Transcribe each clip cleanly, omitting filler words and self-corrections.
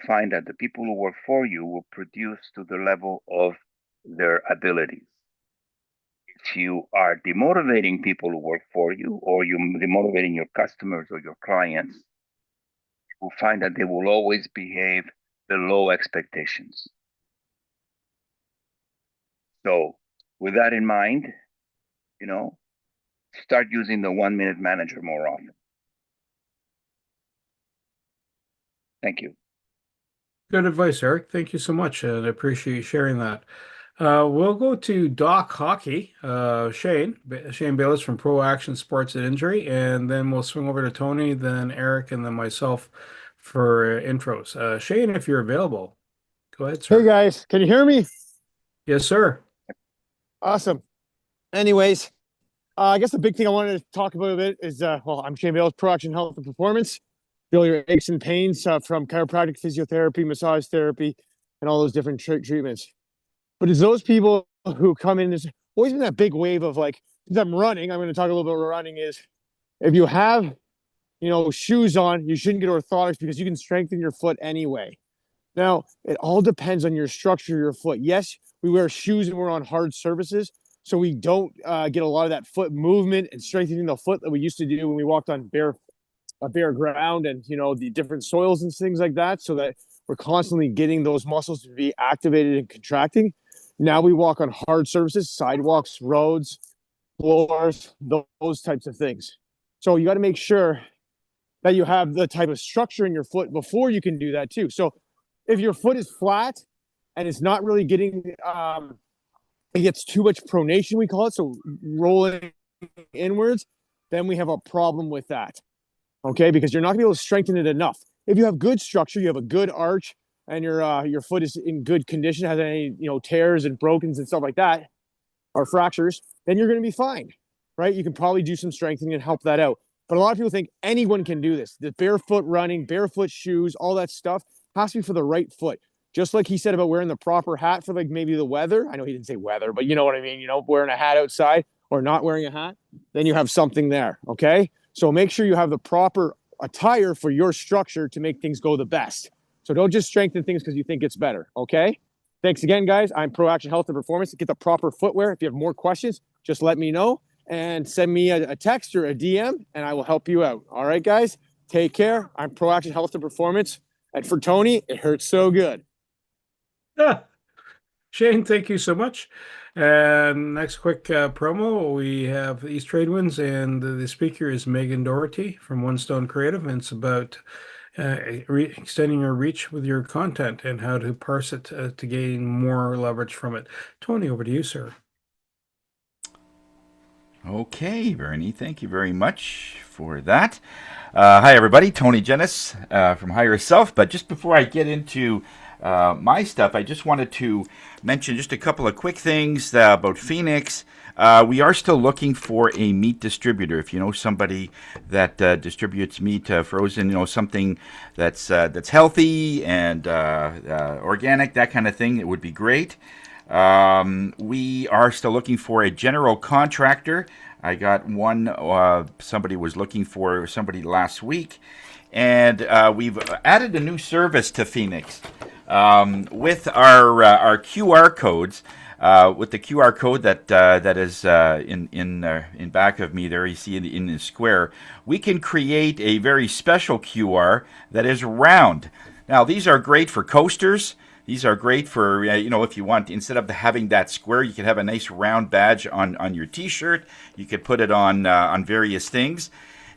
find that the people who work for you will produce to the level of their abilities. If you are demotivating people who work for you, or you're demotivating your customers or your clients, you will find that they will always behave below expectations. So with that in mind, start using the 1-minute manager more often. Thank you. Good advice, Eric. Thank you so much, and I appreciate you sharing that. We'll go to Doc Hockey, Shane Bayless from Pro Action Sports and Injury, and then we'll swing over to Tony, then Eric, and then myself for intros. Shane, if you're available, go ahead, sir. Hey guys, can you hear me? Yes, sir. Awesome. Anyways, I guess the big thing I wanted to talk about a bit is, I'm Shane Bayless, Pro Action Health and Performance. Feel your aches and pains from chiropractic, physiotherapy, massage therapy, and all those different treatments. But it's those people who come in, there's always been that big wave of like, since I'm running, I'm going to talk a little bit about running is, if you have, shoes on, you shouldn't get orthotics because you can strengthen your foot anyway. Now, it all depends on your structure of your foot. Yes, we wear shoes and we're on hard surfaces, so we don't get a lot of that foot movement and strengthening the foot that we used to do when we walked on bare ground and, the different soils and things like that, so that we're constantly getting those muscles to be activated and contracting. Now we walk on hard surfaces, sidewalks, roads, floors, those types of things. So you got to make sure that you have the type of structure in your foot before you can do that too. So if your foot is flat and it's not really getting, it gets too much pronation, we call it, so rolling inwards, then we have a problem with that, okay? Because you're not gonna be able to strengthen it enough. If you have good structure, you have a good arch, and your foot is in good condition, has any tears and brokens and stuff like that, or fractures, then you're gonna be fine, right? You can probably do some strengthening and help that out. But a lot of people think anyone can do this. The barefoot running, barefoot shoes, all that stuff has to be for the right foot. Just like he said about wearing the proper hat for like maybe the weather. I know he didn't say weather, but you know what I mean? Wearing a hat outside or not wearing a hat, then you have something there, okay? So make sure you have the proper attire for your structure to make things go the best. So don't just strengthen things because you think it's better, okay? Thanks again, guys. I'm Pro Action Health and Performance. Get the proper footwear. If you have more questions, just let me know and send me a text or a DM and I will help you out. All right, guys, take care. I'm Pro Action Health and Performance. And for Tony, it hurts so good. Shane, thank you so much. And next quick promo, we have East Trade Winds, and the speaker is Megan Doherty from One Stone Creative, and it's about extending your reach with your content and how to parse it to gain more leverage from it. Tony, over to you, sir. Okay, Bernie, thank you very much for that. Hi, everybody. Tony Jennis from Higher Self. But just before I get into my stuff, I just wanted to mention just a couple of quick things about Phoenix. We are still looking for a meat distributor. If you know somebody that distributes meat frozen, something that's healthy and organic, that kind of thing, it would be great. We are still looking for a general contractor. I got one, somebody was looking for somebody last week, and we've added a new service to Phoenix with our QR codes. With the QR code that is in back of me there, you see in the square, we can create a very special QR that is round. Now, these are great for coasters. These are great for, if you want, instead of having that square, you could have a nice round badge on your T-shirt. You could put it on various things.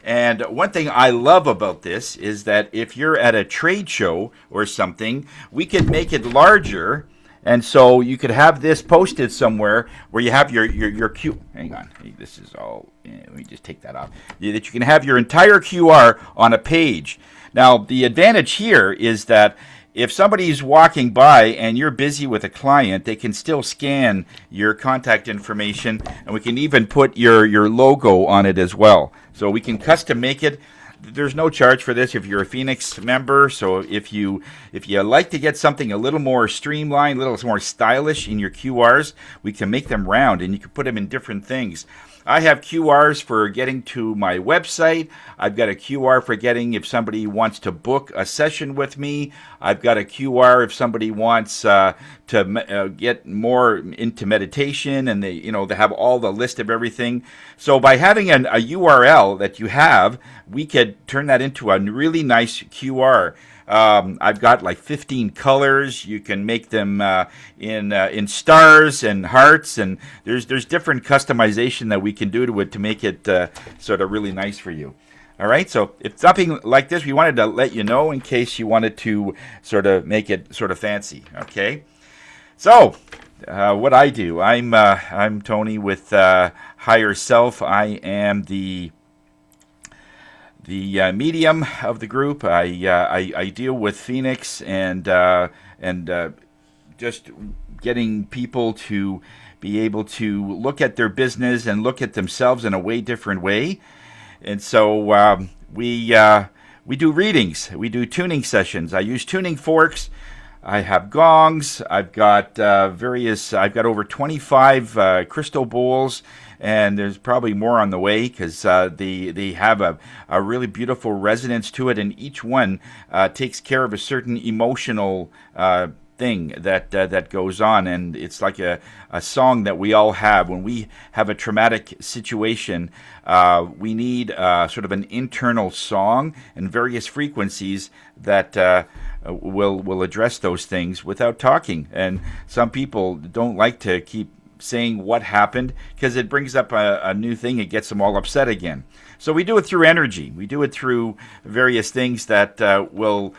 And one thing I love about this is that if you're at a trade show or something, we could make it larger. And so you could have this posted somewhere where you have your Q. Hang on, this is all. Let me just take that off. That you can have your entire QR on a page. Now the advantage here is that if somebody's walking by and you're busy with a client, they can still scan your contact information, and we can even put your logo on it as well. So we can custom make it. There's no charge for this if you're a Phoenix member. So if you like to get something a little more streamlined, a little more stylish in your QRs, we can make them round and you can put them in different things. I have QRs for getting to my website. I've got a QR for getting if somebody wants to book a session with me. I've got a QR if somebody wants to get more into meditation, and they have all the list of everything. So by having a URL that you have, we could turn that into a really nice QR. I've got like 15 colors. You can make them in stars and hearts, and there's different customization that we can do to it to make it sort of really nice for you. All right, so if something like this, we wanted to let you know in case you wanted to sort of make it sort of fancy. Okay, so what I do, I'm Tony with Higher Self. I am the medium of the group. I deal with Phoenix and just getting people to be able to look at their business and look at themselves in a way different way. And so we do readings. We do tuning sessions. I use tuning forks. I have gongs. I've got I've got over 25 crystal bowls, and there's probably more on the way because they have a really beautiful resonance to it, and each one takes care of a certain emotional thing that goes on, and it's like a song that we all have when we have a traumatic situation. We need sort of an internal song and various frequencies that will address those things without talking. And some people don't like to keep saying what happened because it brings up a new thing. It gets them all upset again. So we do it through energy. We do it through various things that will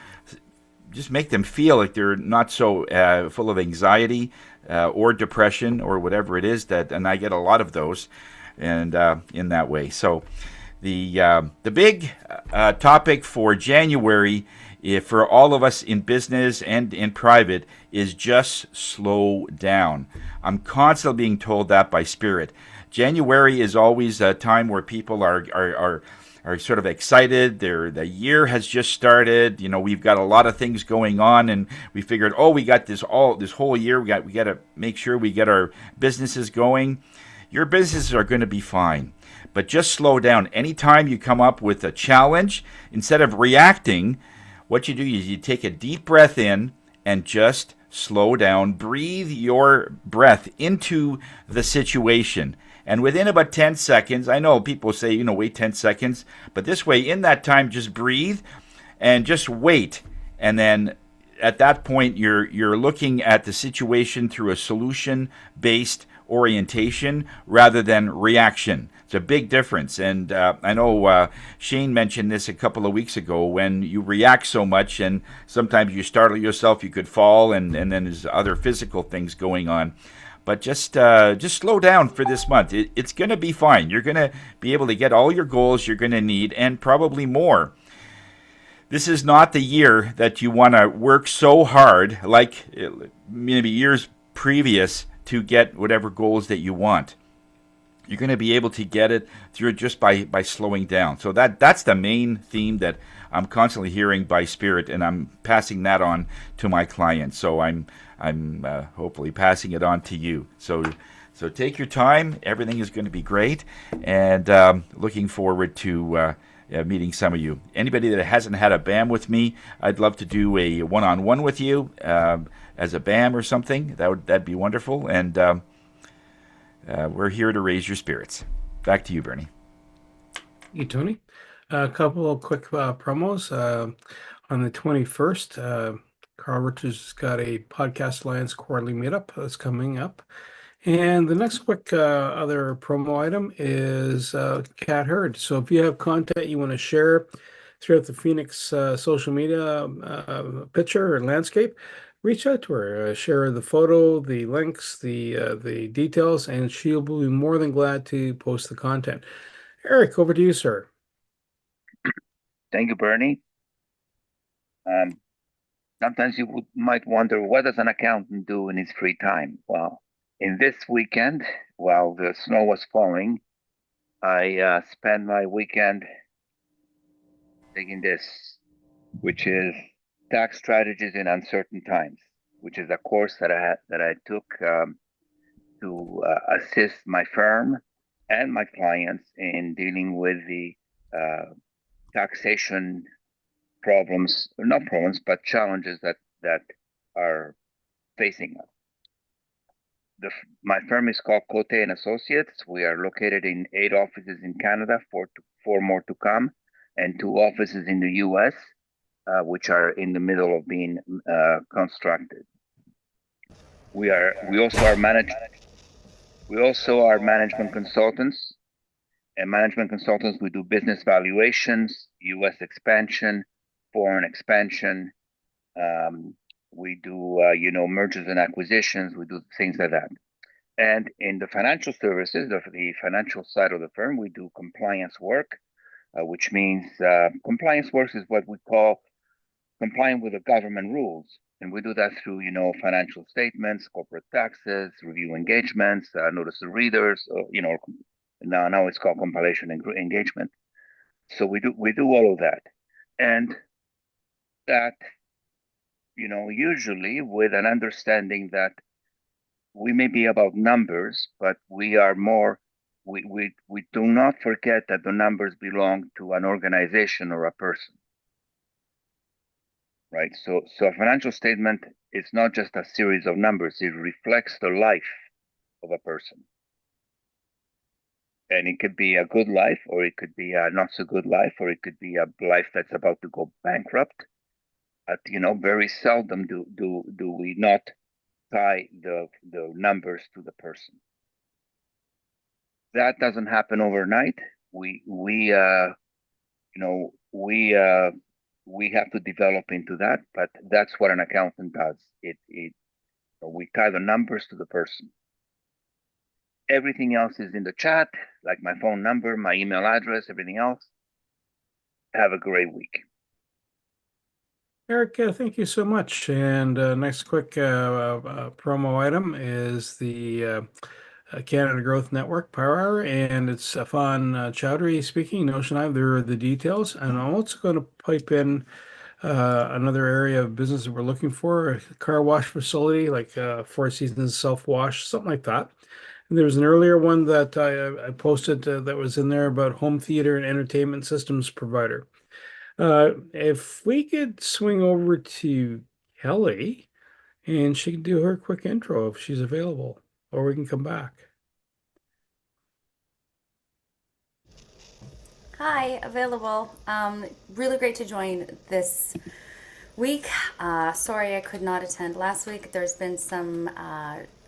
just make them feel like they're not so full of anxiety or depression or whatever it is and I get a lot of those, and in that way. So the big topic for January, for all of us in business and in private, is just slow down. I'm constantly being told that by Spirit. January is always a time where people are sort of excited. The year has just started. We've got a lot of things going on, and we figured, we got this whole year. We got to make sure we get our businesses going. Your businesses are going to be fine, but just slow down. Anytime you come up with a challenge, instead of reacting, what you do is you take a deep breath in and just slow down. Breathe your breath into the situation. And within about 10 seconds, I know people say, wait 10 seconds, but this way, in that time, just breathe and just wait. And then at that point, you're looking at the situation through a solution-based orientation rather than reaction. It's a big difference. And I know Shane mentioned this a couple of weeks ago. When you react so much and sometimes you startle yourself, you could fall, and then there's other physical things going on. But just slow down for this month. It's going to be fine. You're going to be able to get all your goals you're going to need, and probably more. This is not the year that you want to work so hard like maybe years previous to get whatever goals that you want. You're going to be able to get it through just by slowing down. So that's the main theme that I'm constantly hearing by Spirit, and I'm passing that on to my clients. So I'm hopefully passing it on to you. So take your time. Everything is going to be great, and looking forward to meeting some of you. Anybody that hasn't had a BAM with me, I'd love to do a one-on-one with you as a BAM or something. That'd be wonderful. And we're here to raise your spirits. Back to you, Bernie. Hey, Tony. A couple of quick promos. On the 21st, Carl Richards has got a Podcast Alliance quarterly meetup that's coming up. And the next quick other promo item is Cat Herd. So if you have content you want to share throughout the Phoenix social media picture and landscape, reach out to her. Share the photo, the links, the details, and she'll be more than glad to post the content. Eric, over to you, sir. Thank you, Bernie. Sometimes you might wonder, what does an accountant do in his free time? Well, in this weekend, while the snow was falling, I spent my weekend taking this, which is Tax Strategies in Uncertain Times, which is a course that I took to assist my firm and my clients in dealing with the taxation problems, not problems, but challenges that are facing us. My firm is called Cote and Associates. We are located in 8 offices in Canada, four more to come, and 2 offices in the U.S., which are in the middle of being constructed. We also are management consultants. And management consultants, we do business valuations, U.S. expansion, foreign expansion. We do mergers and acquisitions. We do things like that. And in the financial services, the financial side of the firm, we do compliance work, which means compliance work is what we call complying with the government rules. And we do that through, financial statements, corporate taxes, review engagements, notice of readers, now it's called compilation and engagement. So we do all of that. And that, usually with an understanding that we may be about numbers, but we are more, we do not forget that the numbers belong to an organization or a person. Right? So a financial statement is not just a series of numbers, it reflects the life of a person. And it could be a good life, or it could be a not so good life, or it could be a life that's about to go bankrupt. But very seldom do we not tie the numbers to the person. That doesn't happen overnight. We have to develop into that, but that's what an accountant does. We tie the numbers to the person. Everything else is in the chat, like my phone number, my email address, everything else. Have a great week. Eric, thank you so much. And next quick promo item is the Canada Growth Network Power Hour, and it's Afan Chowdhury speaking. Notion Hive, there are the details. And I'm also going to pipe in another area of business that we're looking for, a car wash facility, like Four Seasons self-wash, something like that. And there was an earlier one that I posted that was in there about home theater and entertainment systems provider. If we could swing over to Kelly and she can do her quick intro if she's available, or we can come back. Hi, available. Really great to join this week. Sorry I could not attend last week. There's been some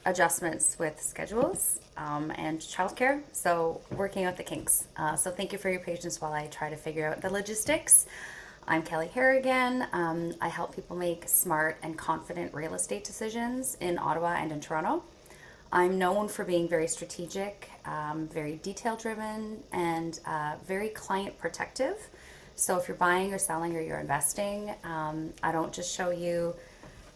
adjustments with schedules and childcare, so working out the kinks. So thank you for your patience while I try to figure out the logistics. I'm Kelly Harrigan. I help people make smart and confident real estate decisions in Ottawa and in Toronto. I'm known for being very strategic, very detail driven, and very client protective. So if you're buying or selling or you're investing, I don't just show you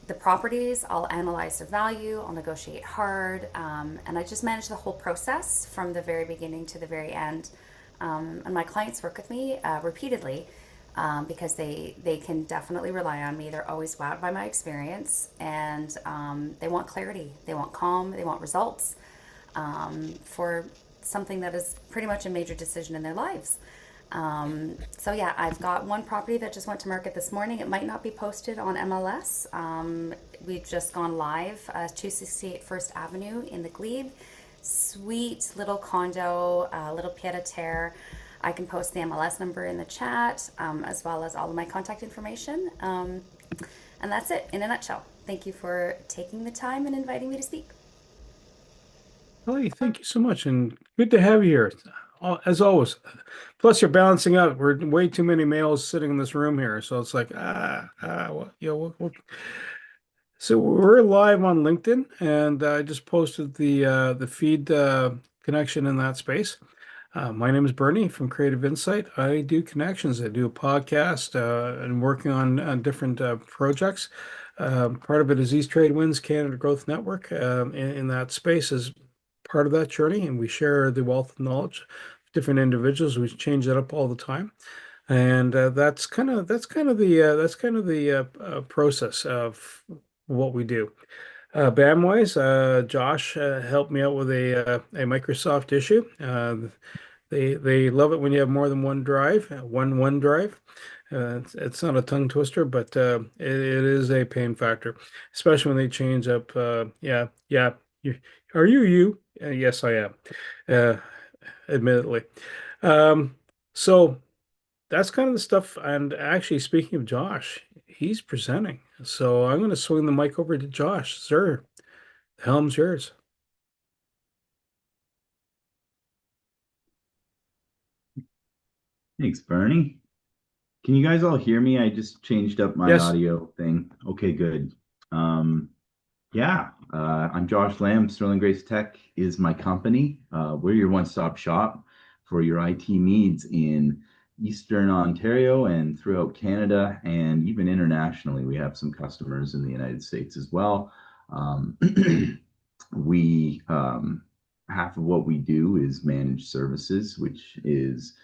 the properties, I'll analyze the value, I'll negotiate hard, and I just manage the whole process from the very beginning to the very end. And my clients work with me repeatedly because they can definitely rely on me. They're always wowed by my experience, and they want clarity, they want calm, they want results for something that is pretty much a major decision in their lives. So yeah, I've got one property that just went to market this morning. It might not be posted on MLS. We've just gone live, 268 First Avenue in the Glebe. Sweet little condo, little pied-à-terre. I can post the MLS number in the chat, as well as all of my contact information. And that's it in a nutshell. Thank you for taking the time and inviting me to speak. Kelly, thank you so much, and good to have you here, as always. Plus, you're balancing out. We're way too many males sitting in this room here, so it's like So we're live on LinkedIn, and I just posted the feed connection in that space. My name is Bernie from Creative Insight. I do connections. I do a podcast and working on different projects. Part of it is East Trade Winds Canada Growth Network. In that space is part of that journey, and we share the wealth of knowledge of different individuals. We change that up all the time, and that's kind of the process of what we do. BAM-wise, Josh helped me out with a Microsoft issue. They love it when you have more than one drive, one drive. It's not a tongue twister, but it is a pain factor, especially when they change up. Yeah. You, are you? Yes, I am. Uh, Admittedly. Um, so that's kind of the stuff. And actually, speaking of Josh, he's presenting. So I'm going to swing the mic over to Josh. Sir, the helm's yours. Thanks, Bernie. Can you guys all hear me? I just changed up my Yes. audio thing. Okay, good. Um, I'm Josh Lamb. Sterling Grace Tech is my company. We're your one-stop shop for your IT needs in Eastern Ontario and throughout Canada and even internationally. We have some customers in the United States as well. Um, we Half of what we do is managed services, which is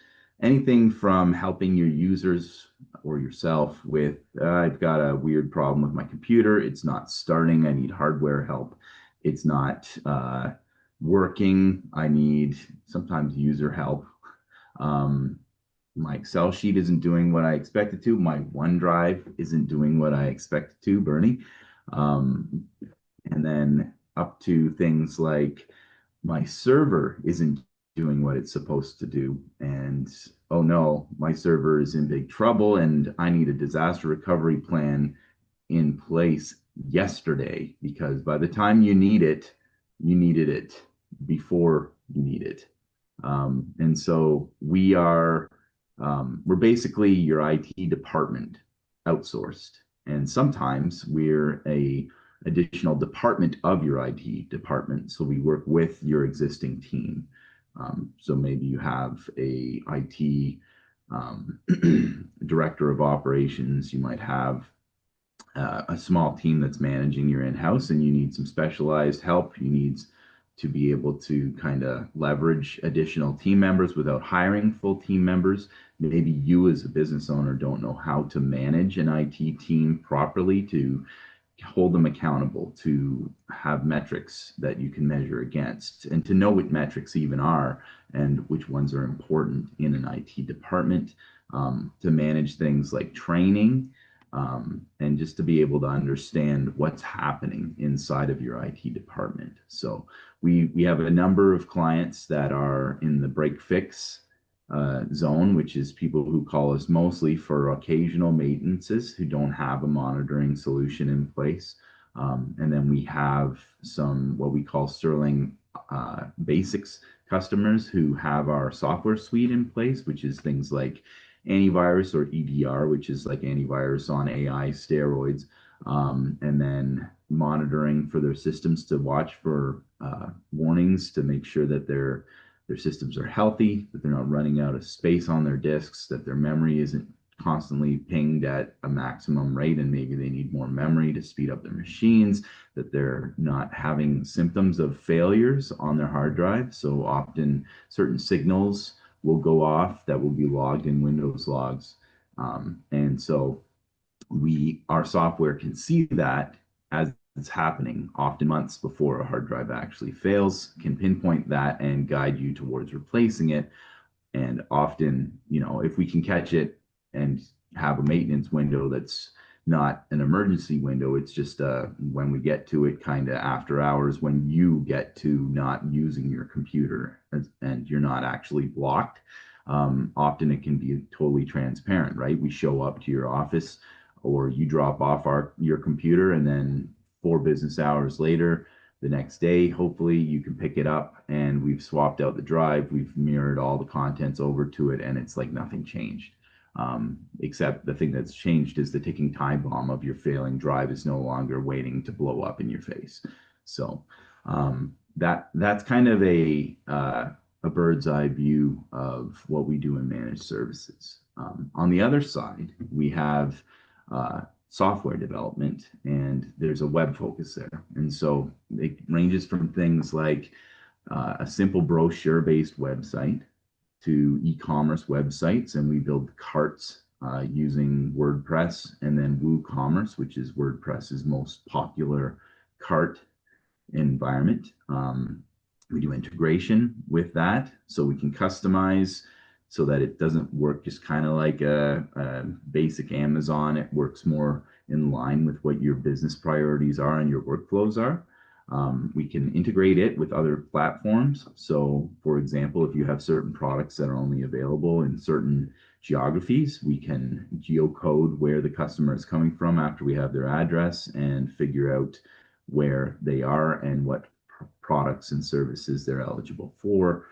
anything from helping your users or yourself with I've got a weird problem with my computer, it's not starting, I need hardware help, it's not working, I need sometimes user help. My Excel sheet isn't doing what I expect it to, my OneDrive isn't doing what I expect it to, Bernie. And then up to things like my server isn't doing what it's supposed to do. And oh no, my server is in big trouble and I need a disaster recovery plan in place yesterday because by the time you need it, you needed it before you need it. And so we're basically your IT department outsourced. And sometimes we're a additional department of your IT department. So we work with your existing team. So maybe you have a IT director of operations. You might have a small team that's managing your in-house and you need some specialized help. You need to be able to kind of leverage additional team members without hiring full team members. Maybe you as a business owner don't know how to manage an IT team properly to hold them accountable, to have metrics that you can measure against, and to know what metrics even are and which ones are important in an IT department, to manage things like training, and just to be able to understand what's happening inside of your IT department. So we have a number of clients that are in the break fix zone, which is people who call us mostly for occasional maintenances who don't have a monitoring solution in place. And then we have some what we call Sterling Basics customers who have our software suite in place, which is things like antivirus or EDR, which is like antivirus on AI steroids, and then monitoring for their systems to watch for warnings to make sure that their systems are healthy, that they're not running out of space on their disks, that their memory isn't constantly pinged at a maximum rate and maybe they need more memory to speed up their machines, that they're not having symptoms of failures on their hard drive. So often certain signals will go off that will be logged in Windows logs. And so our software can see that as it's happening, often months before a hard drive actually fails, can pinpoint that and guide you towards replacing it. And often, if we can catch it and have a maintenance window that's not an emergency window, it's just when we get to it kind of after hours, when you get to not using your computer and you're not actually blocked. Often it can be totally transparent, right? We show up to your office or you drop off your computer, and then 4 business hours later, the next day, hopefully you can pick it up and we've swapped out the drive, we've mirrored all the contents over to it, and it's like nothing changed. Except the thing that's changed is the ticking time bomb of your failing drive is no longer waiting to blow up in your face. So that's kind of a bird's eye view of what we do in managed services. On the other side, we have software development, and there's a web focus there. And so it ranges from things like a simple brochure-based website to e-commerce websites, and we build carts using WordPress and then WooCommerce, which is WordPress's most popular cart environment. We do integration with that, so we can customize so that it doesn't work just kind of like a basic Amazon. It works more in line with what your business priorities are and your workflows are. We can integrate it with other platforms. So, for example, if you have certain products that are only available in certain geographies, we can geocode where the customer is coming from after we have their address and figure out where they are and what products and services they're eligible for.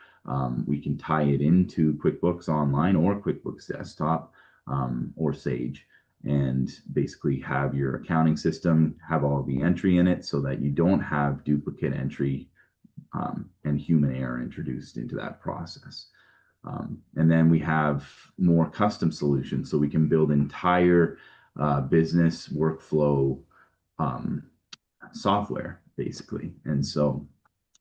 We can tie it into QuickBooks Online or QuickBooks Desktop or Sage, and basically have your accounting system have all the entry in it so that you don't have duplicate entry and human error introduced into that process. And then we have more custom solutions, so we can build entire business workflow software, basically. And so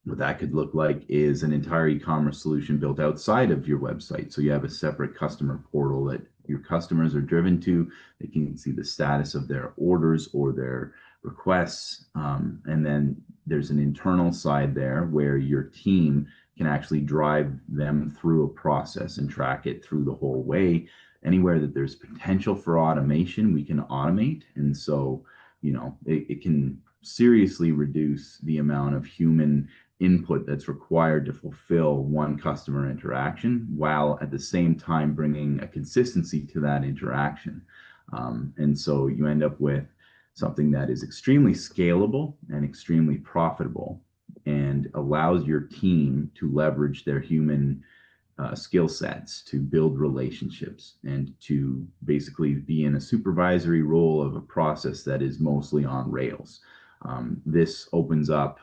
what that could look like is an entire e-commerce solution built outside of your website. So you have a separate customer portal that your customers are driven to. They can see the status of their orders or their requests. And then there's an internal side there where your team can actually drive them through a process and track it through the whole way. Anywhere that there's potential for automation, we can automate. And so, it can seriously reduce the amount of human input that's required to fulfill one customer interaction, while at the same time bringing a consistency to that interaction. And so you end up with something that is extremely scalable and extremely profitable and allows your team to leverage their human skill sets to build relationships and to basically be in a supervisory role of a process that is mostly on rails. This opens up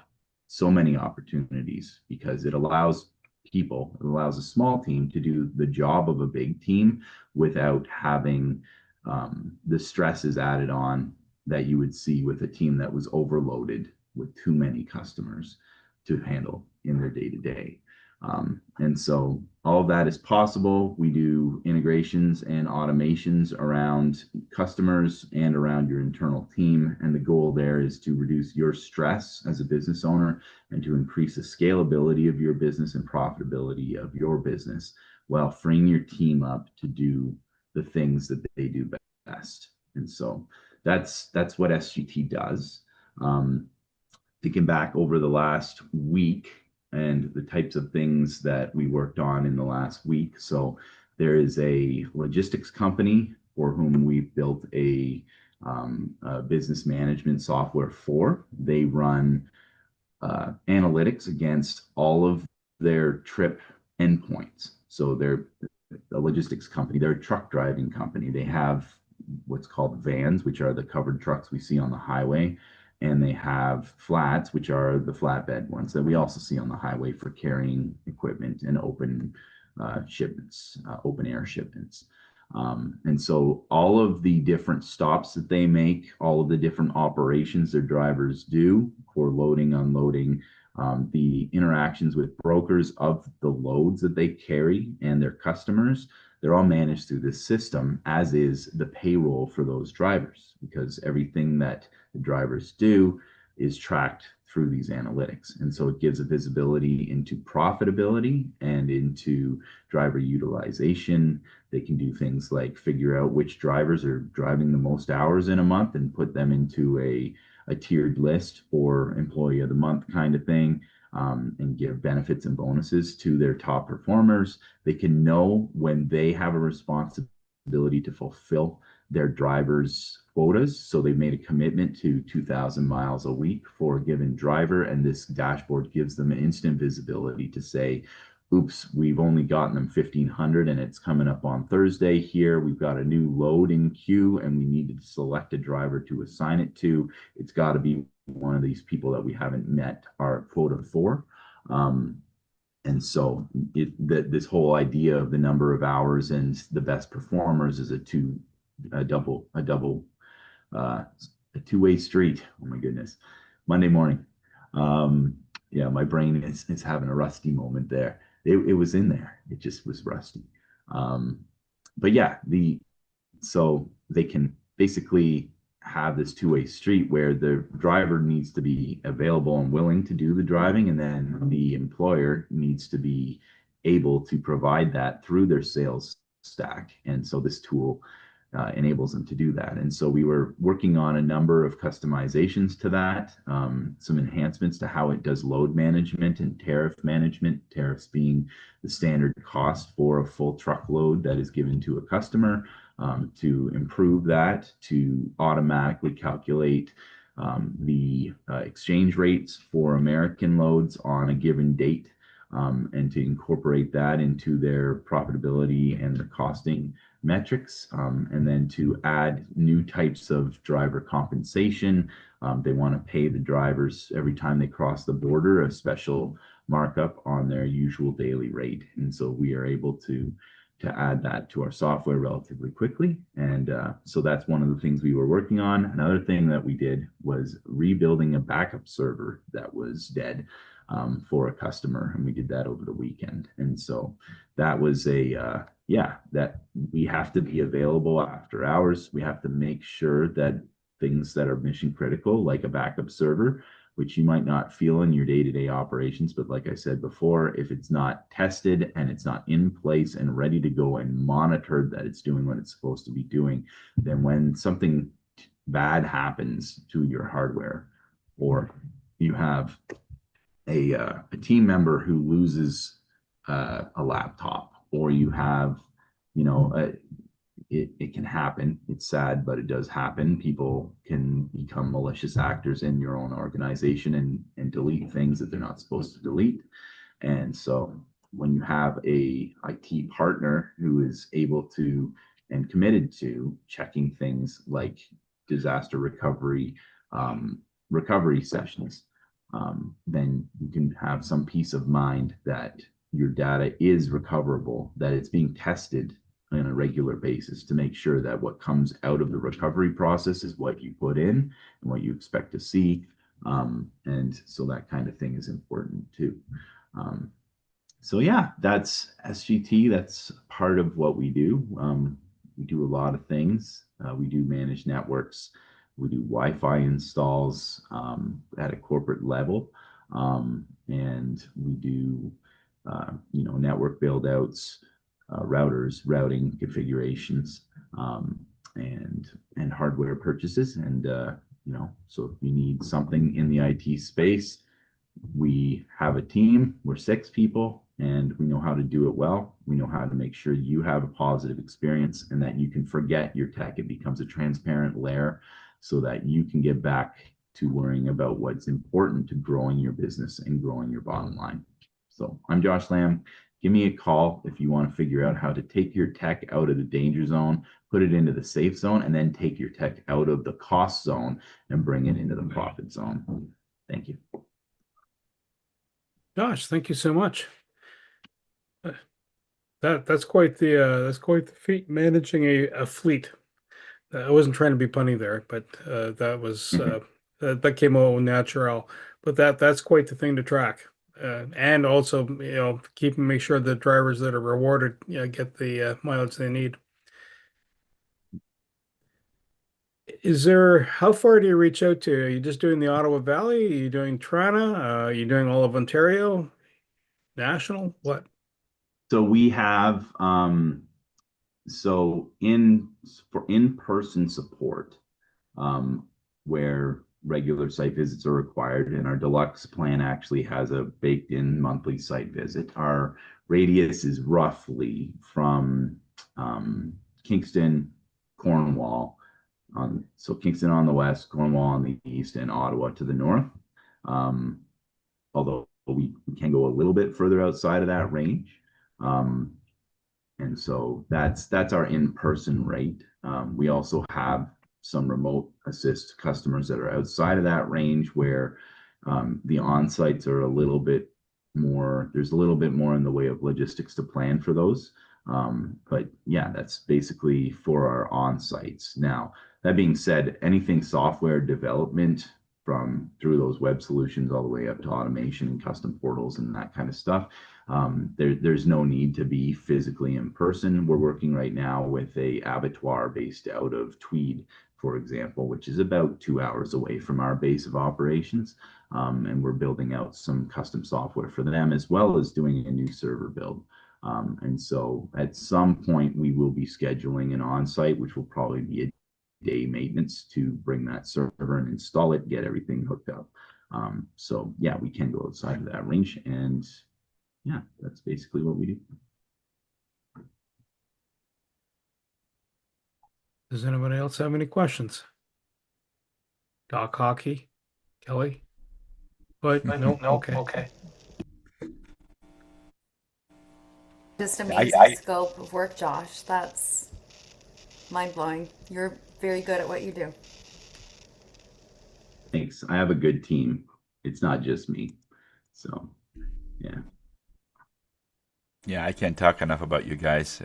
so many opportunities because it allows a small team to do the job of a big team without having the stresses added on that you would see with a team that was overloaded with too many customers to handle in their day-to-day. And so all of that is possible. We do integrations and automations around customers and around your internal team. And the goal there is to reduce your stress as a business owner and to increase the scalability of your business and profitability of your business while freeing your team up to do the things that they do best. And so that's what SGT does. Thinking back over the last week, and the types of things that we worked on in the last week. So there is a logistics company for whom we built a business management software for. They run analytics against all of their trip endpoints. So they're a logistics company. They're a truck driving company. They have what's called vans, which are the covered trucks we see on the highway. And they have flats, which are the flatbed ones that we also see on the highway for carrying equipment and open shipments, open air shipments. And so all of the different stops that they make, all of the different operations their drivers do for loading, unloading, the interactions with brokers of the loads that they carry and their customers, they're all managed through this system, as is the payroll for those drivers, because everything that the drivers do is tracked through these analytics. And so it gives a visibility into profitability and into driver utilization. They can do things like figure out which drivers are driving the most hours in a month and put them into a tiered list for employee of the month kind of thing, and give benefits and bonuses to their top performers. They can know when they have a responsibility to fulfill their drivers' quotas. So they've made a commitment to 2,000 miles a week for a given driver, and this dashboard gives them instant visibility to say, oops, we've only gotten them 1,500 and it's coming up on Thursday here. We've got a new load in queue and we need to select a driver to assign it to. It's got to be one of these people that we haven't met our quota for. And so this whole idea of the number of hours and the best performers is a two-way street. Oh my goodness. Monday morning. Yeah, my brain is having a rusty moment there. It was in there. It just was rusty. But yeah, so they can basically have this two-way street where the driver needs to be available and willing to do the driving, and then the employer needs to be able to provide that through their sales stack. And so this tool enables them to do that. And so we were working on a number of customizations to that, some enhancements to how it does load management and tariff management, tariffs being the standard cost for a full truckload that is given to a customer, to improve that, to automatically calculate the exchange rates for American loads on a given date, and to incorporate that into their profitability and their costing metrics, and then to add new types of driver compensation. They want to pay the drivers every time they cross the border a special markup on their usual daily rate. And so we are able to add that to our software relatively quickly. And so that's one of the things we were working on. Another thing that we did was rebuilding a backup server that was dead for a customer, and we did that over the weekend. And so that was a that we have to be available after hours. We have to make sure that things that are mission critical, like a backup server, which you might not feel in your day-to-day operations, but like I said before, if it's not tested and it's not in place and ready to go and monitored that it's doing what it's supposed to be doing, then when something bad happens to your hardware, or you have a team member who loses a laptop, or you have, it can happen. It's sad, but it does happen. People can become malicious actors in your own organization and delete things that they're not supposed to delete. And so when you have a IT partner who is able to and committed to checking things like disaster recovery, recovery sessions, then you can have some peace of mind that your data is recoverable, that it's being tested on a regular basis to make sure that what comes out of the recovery process is what you put in and what you expect to see. And so that kind of thing is important too. So yeah, that's SGT. That's part of what we do. We do a lot of things. We do manage networks. We do Wi-Fi installs at a corporate level, and we do network build outs, routers, routing configurations, and hardware purchases. And so if you need something in the IT space, we have a team. We're 6 people, and we know how to do it well. We know how to make sure you have a positive experience and that you can forget your tech. It becomes a transparent layer so that you can get back to worrying about what's important to growing your business and growing your bottom line. So I'm Josh Lamb. Give me a call if you want to figure out how to take your tech out of the danger zone, put it into the safe zone, and then take your tech out of the cost zone and bring it into the profit zone. Thank you. Josh, thank you so much. That's quite the feat, managing a fleet. I wasn't trying to be punny there, but that was that came out natural. But that's quite the thing to track, and also make sure the drivers that are rewarded get the mileage they need. How far do you reach out to? Are you just doing the Ottawa Valley? Are you doing Toronto? Are you doing all of Ontario? National? What? So we have for in-person support, where regular site visits are required, and our deluxe plan actually has a baked-in monthly site visit. Our radius is roughly from Kingston, Cornwall, so Kingston on the west, Cornwall on the east, and Ottawa to the north. Although we can go a little bit further outside of that range. And so that's our in-person rate. We also have some remote assist customers that are outside of that range, where the on-sites are a little bit more, there's a little bit more in the way of logistics to plan for those. But yeah, that's basically for our on-sites. Now, that being said, anything software development through those web solutions all the way up to automation and custom portals and that kind of stuff, there's no need to be physically in person. We're working right now with a abattoir based out of Tweed for example, which is about 2 hours away from our base of operations. And we're building out some custom software for them, as well as doing a new server build. And so at some point we will be scheduling an on-site, which will probably be a day maintenance to bring that server and install it, get everything hooked up. So yeah, we can go outside of that range, and yeah, that's basically what we do. Does anybody else have any questions? Doc Hockey, Kelly? But no, okay. Just I- amazing I- scope of work, Josh. That's mind blowing. You're very good at what you do. Thanks. I have a good team. It's not just me. So yeah. Yeah, I can't talk enough about you guys.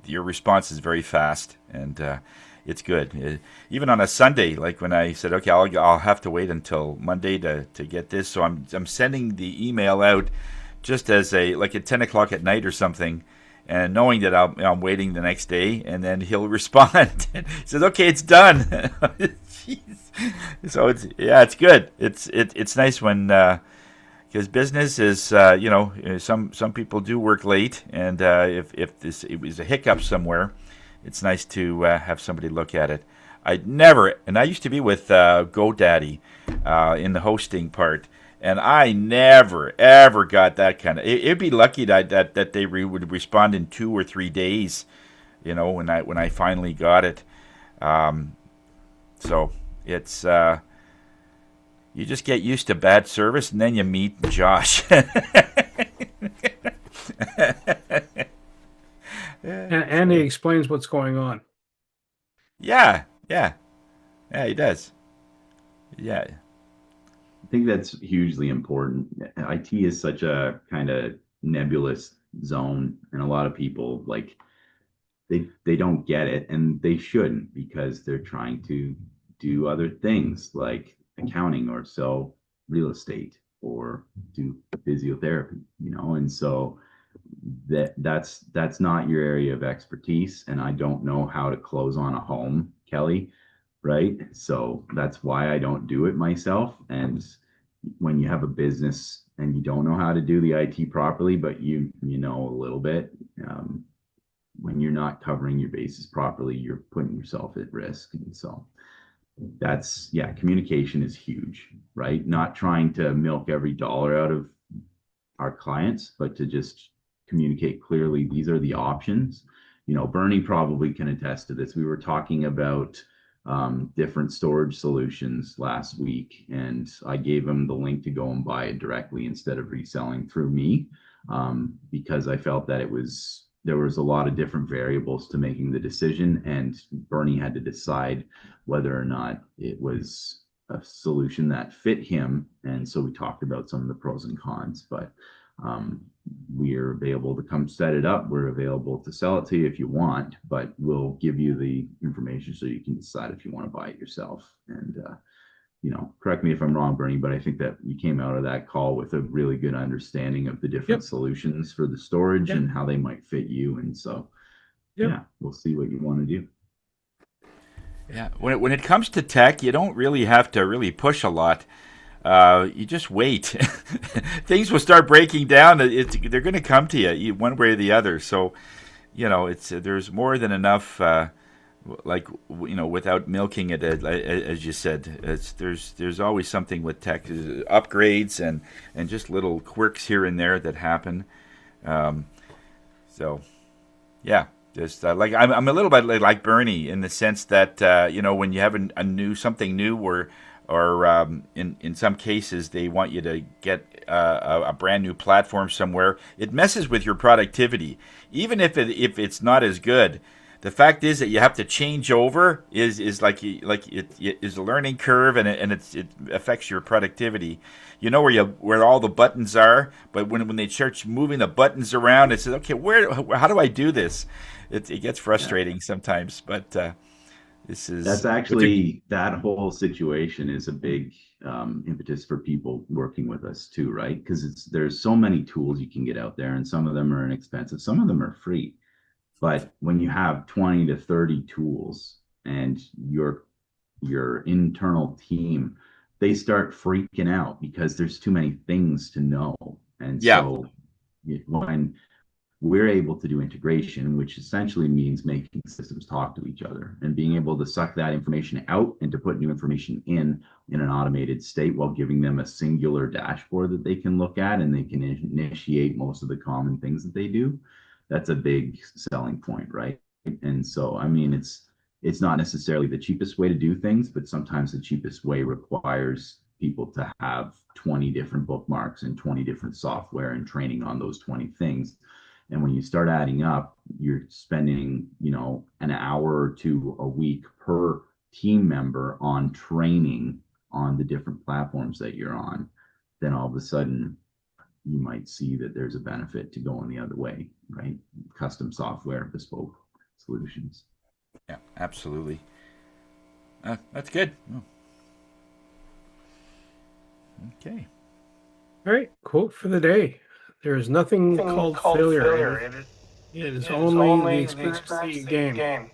Your response is very fast, and it's good. Even on a Sunday, like when I said, okay, I'll have to wait until Monday to get this, so I'm sending the email out just as like at 10 o'clock at night or something, and knowing that I'm waiting the next day, and then he'll respond. He says, okay, it's done. Jeez. So it's good. It's nice when. Because business is, some people do work late, and if it was a hiccup somewhere, it's nice to have somebody look at it. And I used to be with GoDaddy in the hosting part, and I never ever got that kind of. It'd be lucky that they would respond in 2 or 3 days, when I finally got it. So it's. You just get used to bad service, and then you meet Josh. And he explains what's going on. Yeah, he does. Yeah. I think that's hugely important. IT is such a kind of nebulous zone, and a lot of people they don't get it, and they shouldn't, because they're trying to do other things like accounting or sell real estate or do physiotherapy, and so that's not your area of expertise, and I don't know how to close on a home, Kelly, right? So that's why I don't do it myself. And when you have a business and you don't know how to do the IT properly, but you know a little bit, when you're not covering your bases properly, you're putting yourself at risk. And so communication is huge, right? Not trying to milk every dollar out of our clients, but to just communicate clearly, these are the options. Bernie probably can attest to this. We were talking about different storage solutions last week, and I gave him the link to go and buy it directly instead of reselling through me, because I felt that there was a lot of different variables to making the decision, and Bernie had to decide whether or not it was a solution that fit him. And so we talked about some of the pros and cons, but we are available to come set it up. We're available to sell it to you if you want, but we'll give you the information so you can decide if you want to buy it yourself. And correct me if I'm wrong, Bernie, but I think that you came out of that call with a really good understanding of the different solutions for the storage and how they might fit you. And so, we'll see what you want to do. Yeah. When it comes to tech, you don't really have to really push a lot. You just wait. Things will start breaking down. They're going to come to you one way or the other. So, there's more than enough. Without milking it, as you said, there's always something with tech, upgrades and just little quirks here and there that happen. Just I'm a little bit like Bernie in the sense that when you have something new, or in some cases they want you to get a brand new platform somewhere, it messes with your productivity, even if it's not as good. The fact is that you have to change over is it is a learning curve, and it affects your productivity. Where all the buttons are, but when they start moving the buttons around, it says, okay, how do I do this? It gets frustrating sometimes, but that's actually that whole situation is a big impetus for people working with us too, right? Because there's so many tools you can get out there, and some of them are inexpensive, some of them are free. But when you have 20 to 30 tools and you're your internal team, they start freaking out because there's too many things to know. And Yeah. so when we're able to do integration, which essentially means making systems talk to each other and being able to suck that information out and to put new information in an automated state while giving them a singular dashboard that they can look at and they can initiate most of the common things that they do. That's a big selling point, right? And so, I mean, it's not necessarily the cheapest way to do things, but sometimes the cheapest way requires people to have 20 different bookmarks and 20 different software and training on those 20 things. And when you start adding up, you're spending, an hour or two a week per team member on training on the different platforms that you're on. Then all of a sudden, you might see that there's a benefit to going the other way, right? Custom software, bespoke solutions. Yeah, absolutely. That's good. Oh. Okay. All right, quote for the day. There is nothing called failure. It is only the experience that you gain.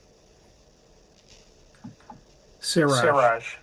Siraj.